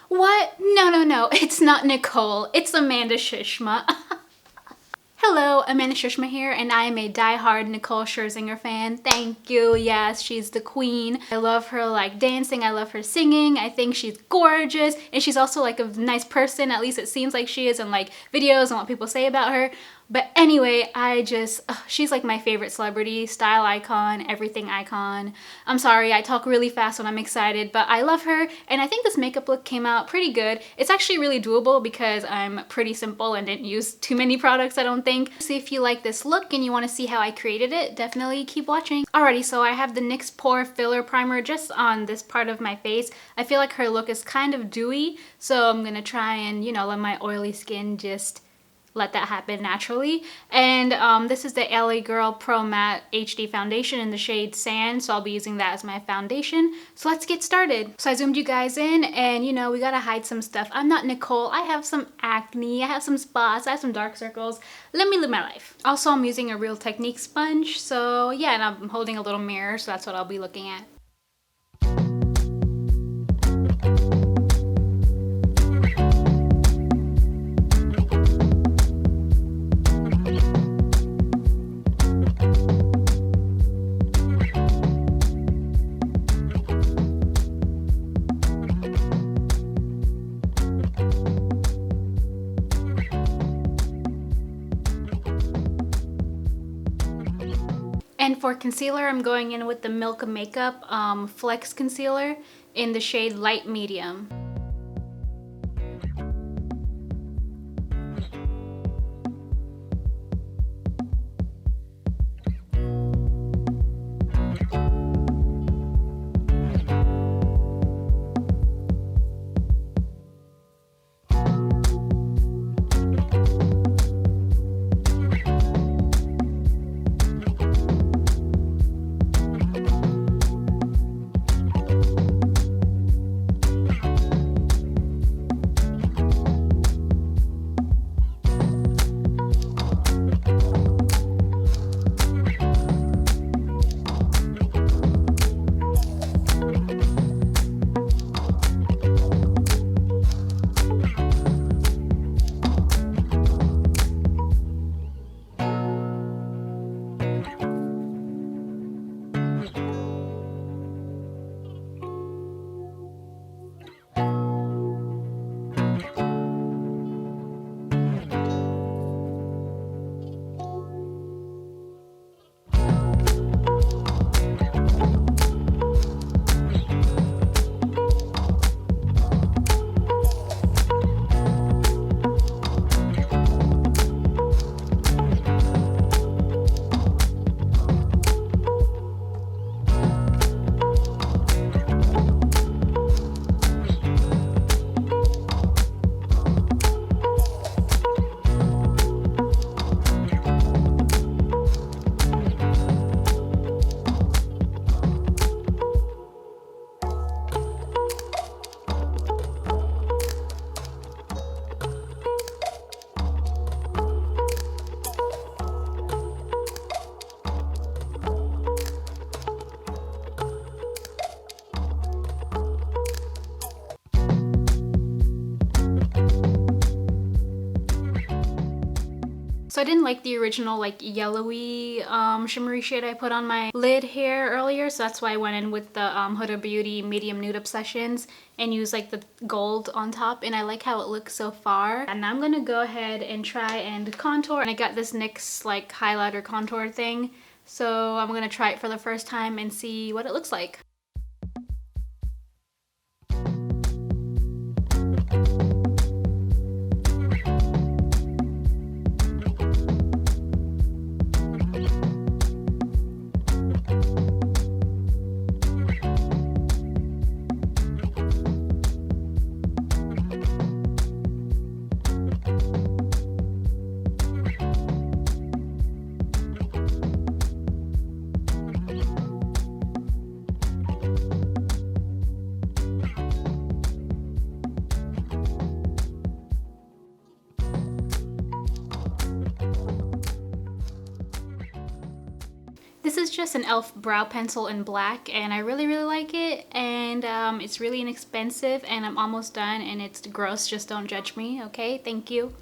What? No, no, no. It's not Nicole. It's AmandaSushma. Hello, AmandaSushma here, and I am a die-hard Nicole Scherzinger fan. Thank you. Yes, she's the queen. I love her like dancing. I love her singing. I think she's gorgeous, and she's also like a nice person. At least it seems like she is in like videos and what people say about her. But anyway, she's like my favorite celebrity, style icon, everything icon. I'm sorry, I talk really fast when I'm excited, but I love her, and I think this makeup look came out pretty good. It's actually really doable because I'm pretty simple and didn't use too many products, I don't think. So if you like this look and you want to see how I created it, definitely keep watching. Alrighty, so I have the NYX Pore Filler Primer just on this part of my face. I feel like her look is kind of dewy, so I'm gonna try and, you know, let my oily skin just let that happen naturally. And this is the LA Girl Pro Matte HD foundation in the shade Sand, so I'll be using that as my foundation. So let's get started. So I zoomed you guys in, and you know, we gotta hide some stuff. I'm not Nicole. I have some acne, I have some spots, I have some dark circles. Let me live my life. Also, I'm using a Real Technique sponge, so yeah, and I'm holding a little mirror, so that's what I'll be looking at. And for concealer, I'm going in with the Milk Makeup Flex Concealer in the shade Light Medium. So I didn't like the original like yellowy shimmery shade I put on my lid here earlier, so that's why I went in with the Huda Beauty Medium Nude Obsessions and used like the gold on top, and I like how it looks so far. And now I'm gonna go ahead and try and contour, and I got this NYX like highlighter contour thing, so I'm gonna try it for the first time and see what it looks like. This is just an E.L.F. brow pencil in black, and I really like it, and it's really inexpensive, and I'm almost done, and it's gross. Just don't judge me, okay? Thank you.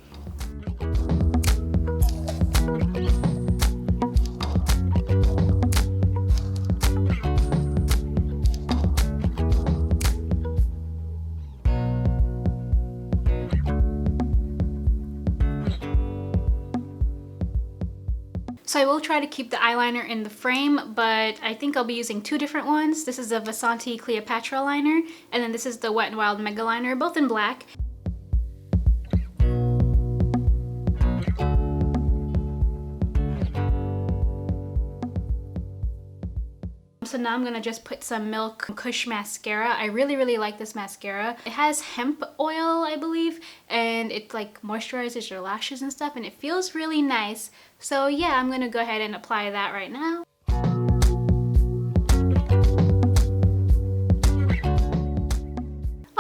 So I will try to keep the eyeliner in the frame, but I think I'll be using two different ones. This is the Vasanti Cleopatra liner, and then this is the Wet n Wild Megaliner, both in black. So now I'm gonna just put some Milk Kush Mascara. I really like this mascara. It has hemp oil, I believe, and it like moisturizes your lashes and stuff, and it feels really nice. So yeah, I'm gonna go ahead and apply that right now.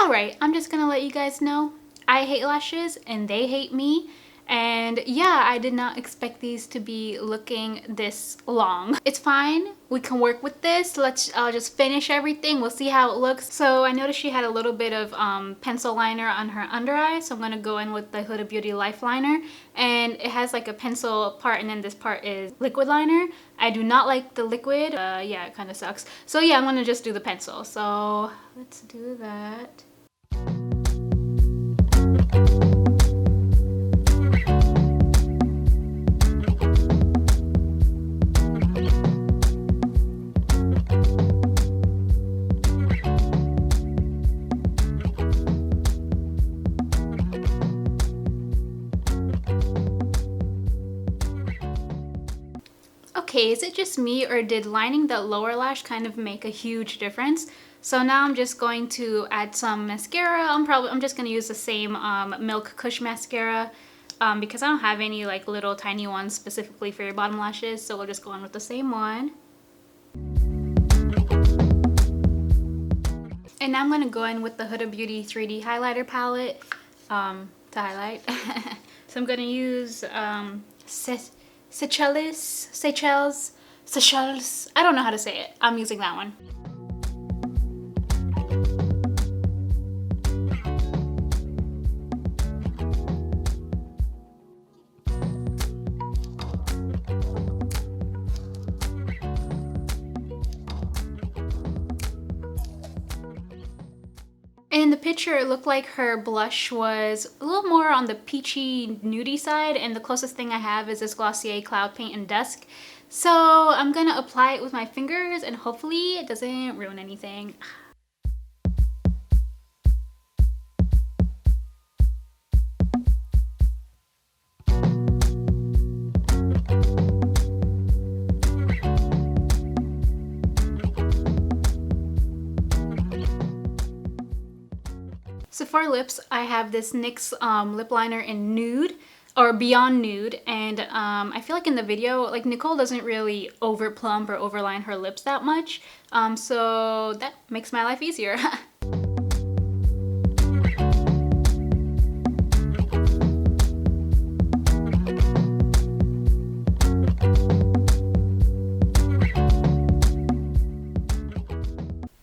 Alright, I'm just gonna let you guys know I hate lashes and they hate me. And yeah, I did not expect these to be looking this long. It's fine, we can work with this. I'll just finish everything, we'll see how it looks. So I noticed she had a little bit of pencil liner on her under eye, so I'm gonna go in with the Huda Beauty Life Liner. And it has like a pencil part, and then this part is liquid liner. I do not like the liquid, yeah, it kind of sucks. So yeah, I'm gonna just do the pencil. So let's do that. Okay, is it just me, or did lining the lower lash kind of make a huge difference? So now I'm just going to add some mascara. I'm just going to use the same Milk Kush Mascara because I don't have any like little tiny ones specifically for your bottom lashes, so we'll just go on with the same one. And now I'm going to go in with the Huda Beauty 3D highlighter palette to highlight. So I'm going to use Seychelles. I don't know how to say it. I'm using that one. In the picture, it looked like her blush was a little more on the peachy nudie side, and the closest thing I have is this Glossier Cloudpaint in Dusk. So I'm gonna apply it with my fingers, and hopefully it doesn't ruin anything. So for lips, I have this NYX lip liner in Nude, or Beyond Nude, and I feel like in the video, like Nicole doesn't really over plump or overline her lips that much, so that makes my life easier.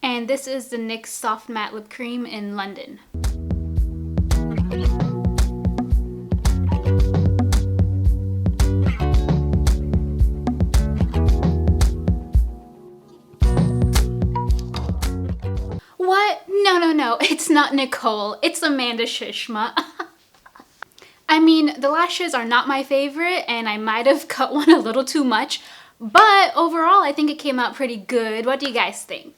And this is the NYX Soft Matte Lip Cream in London. What? No, it's not Nicole, it's AmandaSushma. I mean, the lashes are not my favorite, and I might have cut one a little too much, but overall I think it came out pretty good. What do you guys think?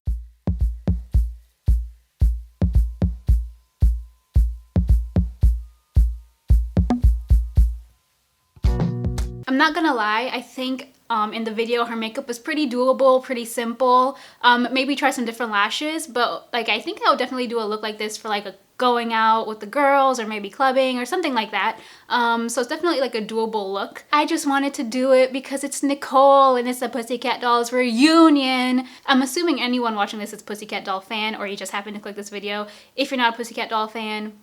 I'm not gonna lie, I think in the video her makeup was pretty doable, pretty simple. Maybe try some different lashes, but like I think I would definitely do a look like this for like a going out with the girls, or maybe clubbing or something like that. So it's definitely like a doable look. I just wanted to do it because it's Nicole and it's a Pussycat Dolls reunion. I'm assuming anyone watching this is Pussycat Doll fan, or you just happen to click this video. If you're not a Pussycat Doll fan,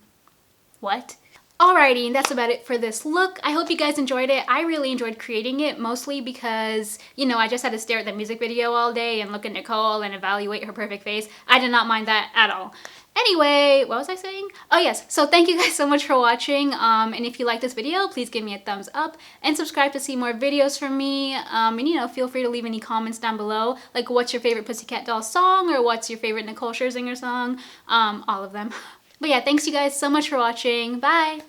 what? Alrighty, and that's about it for this look. I hope you guys enjoyed it. I really enjoyed creating it, mostly because, you know, I just had to stare at the music video all day and look at Nicole and evaluate her perfect face. I did not mind that at all. Anyway, what was I saying? Oh yes, so thank you guys so much for watching. And if you like this video, please give me a thumbs up and subscribe to see more videos from me. And you know, feel free to leave any comments down below. Like, what's your favorite Pussycat Doll song, or what's your favorite Nicole Scherzinger song? All of them. But yeah, thanks you guys so much for watching. Bye!